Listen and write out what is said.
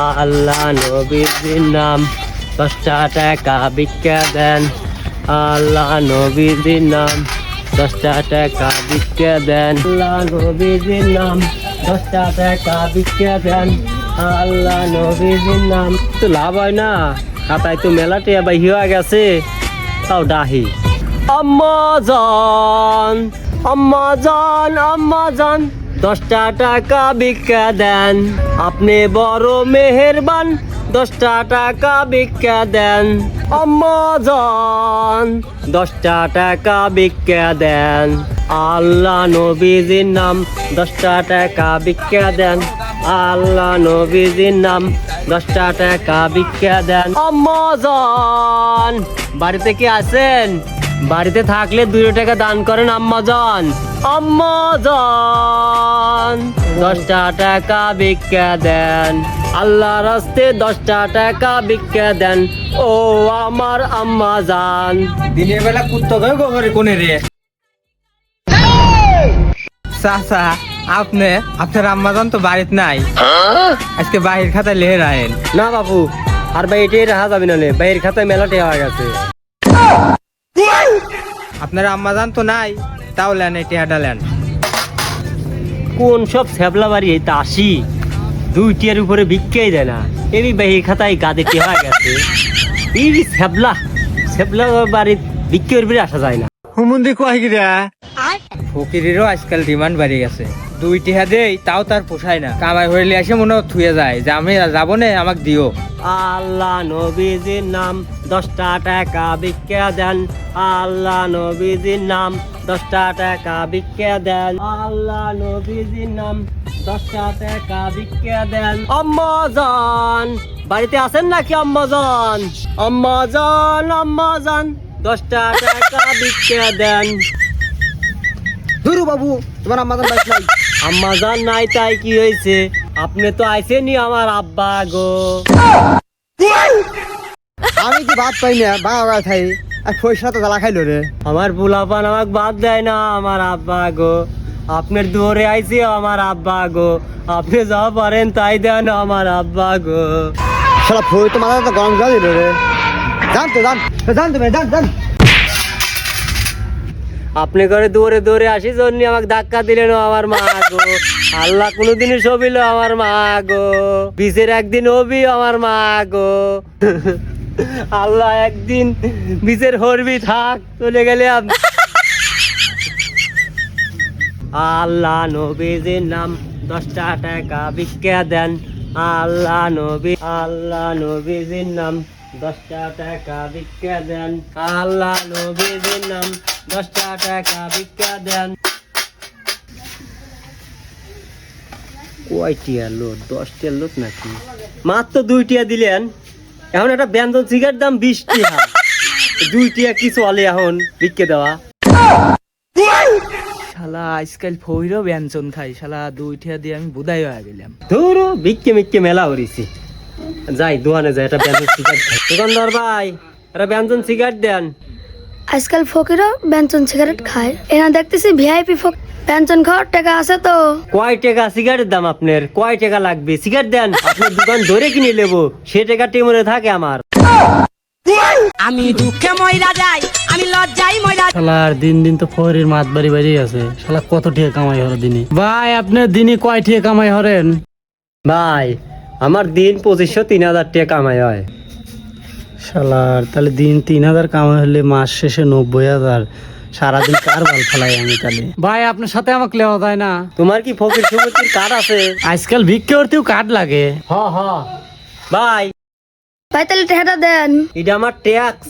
আল্লাহ নবীজির নাম 10টা টাকা ভিক্ষা দেন। আল্লাহ নবীজির নাম 10টা টাকা ভিক্ষা দেন। আল্লাহ নবীজির নাম 10টা টাকা ভিক্ষা দেন। আল্লাহ নবীজির নাম তো লাভ হয় না, খাতায় তো মেলাতে আবার হয়ে গেছে, তাও ডাহি। আম্মাজান আম্মাজান আম্মাজান 10টা টাকা ভিক্ষা দেন। আপনি বড় মেহেরবান, 10টা টাকা ভিক্ষা দেন। আম্মাজান 10টা টাকা ভিক্ষা দেন। আল্লাহ নবীজির নাম 10টা টাকা ভিক্ষা দেন। আল্লাহ নবীজির নাম 10টা টাকা ভিক্ষা দেন। আম্মাজান বাড়িতে কি আছেন? বাড়িতে থাকলে 2 টাকা দান করেন আম্মাজান। আম্মাজান 10টা টাকা ভিক্ষা দেন। আল্লাহর রাস্তে 10টা টাকা ভিক্ষা দেন। ও আমার আম্মাজান। দিনের বেলা কুত্তা ধরে গোবরে কোনে রে চাচা, আপনার আম্মাজান তো বাড়িতে নাই, আজকে বাহির খাতায় লেহে রাখেন। না বাবু, আর ভাই এটাই রাখা যাবে না, বাইরের খাতায় মেলাটে হয়ে গেছে। আপনার আম্মাজান তো নাই, তাও লেন এই টেহাটা লেন। কোন সব ছ্যাবলা বাড়ি এই আসি 2 টিয়ার উপরে ভিক্ষাই দেয় না, এই বাহির খাতায় গাদে হয়ে গেছে। এই ছ্যাবলা ছ্যাবলা বাড়ির ভিক্ষার উপরে আসা যায় না। হুমুন্দি কয় কি রে? ফকিরেরও আজকাল ডিমান্ড বাড়ি গেছে। 2 টিহা দেই তাও তার পোষায় না, কামাই হইলে এসে মনে থুয়ে যায় যে আমি যাবো না, আমাকে দিও। আল্লাহ নবীজির নাম 10টা টাকা ভিক্ষা দেন। আল্লাহ নবীজির নাম 10টা টাকা ভিক্ষা দেন। আল্লাহ নবীজির নাম 10টা টাকা ভিক্ষা দেন। আম্মাজান বাড়িতে আছেন নাকি আম্মাজান? আম্মাজান আম্মাজান 10টা টাকা ভিক্ষা দেন। ধুরু বাবু, তোমার আম্মাজান বাইক নাই। আম্মাজান নাই তাই কি হয়েছে? আপনি তো আইসেনি আমার আব্বা গো। আমি কি ভাত পাই না, বাবা খাই আর পয়সা তো জ্বালা খাইলো রে। আমার বুলাপান আমাকে বাদ দেয় না আমার আব্বা গো। আপনার দুয়ারে আইছি আমার আব্বা গো, আপনি যা পারেন তাই দেন আমার আব্বা গো। শালা ফই তো মাথা তো গরম জল দিল রে। জান তুমি জান। আপনি করে দৌড়ে দৌড়ে আসি জন্য আমাকে ধাক্কা দিলেন আমার মা গো। আল্লাহ কোনোদিনই সবিল আমার মা গো, বিচের একদিন হবি আমার মা গো। আল্লাহ একদিন বিচের হরবি থাক, চলে গেলে আল্লাহ নবীজির নাম 10টা টাকা ভিক্ষা দেন। আল্লাহ নবীজির নাম 10টা টাকা ভিক্ষা দেন। আল্লাহ নবীজির নাম 10টা টাকা ভিক্ষা দেন। কয়টিয়া লোট? 10টিয়া লোট নাকি? মাত্র 2 টিয়া দিলেন। এখন একটা ব্যঞ্জন সিগারেট দাম 20 টাকা, 2 টিয়া কি চলে এখন ভিক্ষা দেওয়া? শালা আজকাল ফইরও ব্যঞ্জন খাই, শালা 2 টিয়া দিয়ে আমি বুদাই হয়ে গেলাম। ধরো ভিক্ষে মিক্ষে মেলা হরিছি। যাই দোকানে যাই, একটা ব্যঞ্জন সিগারেট খাই। দোকানদার ভাই, একটা ব্যঞ্জন সিগারেট দেন। আজকাল ফকিরও ব্যঞ্জন সিগারেট খায়। এনা দেখতেছি ভিআইপি ব্যঞ্জন খাওয়ার টাকা আছে তো। কয় টাকা সিগারেটের দাম আপনার? কয় টাকা লাগবে? সিগারেট দেন, আপনার দোকান ধরে কিনে নেবো, সে টাকা টেমনে থাকে আমার। আমি দুঃখে ময়রা যাই, আমি লজ্জাই ময়রা। শালার দিন দিন তো ফরির মাত বাড়ি বাড়ি আছে। শালা কত টিয়া কামাই হরে দিনে? ভাই আপনার দিনে কয় টিয়া কামাই হরেন? ভাই আমার দিন 2500-3000 টাকা কামাই হয়। শালার তাহলে দিন 3000 কামাই হলে মাস শেষে 90,000। সারাদিন কার ভাল ফেলাই আমি তাহলে? ভাই আপনার সাথে আমাকে লেওয়া যায় না? তোমার কি ফকির সমিতির কার্ড আছে? আজকাল ভিক্ষে করতেও কার্ড লাগে। হ ভাই, ভাই তাহলে টাকাটা দেন। এটা আমার ট্যাক্স।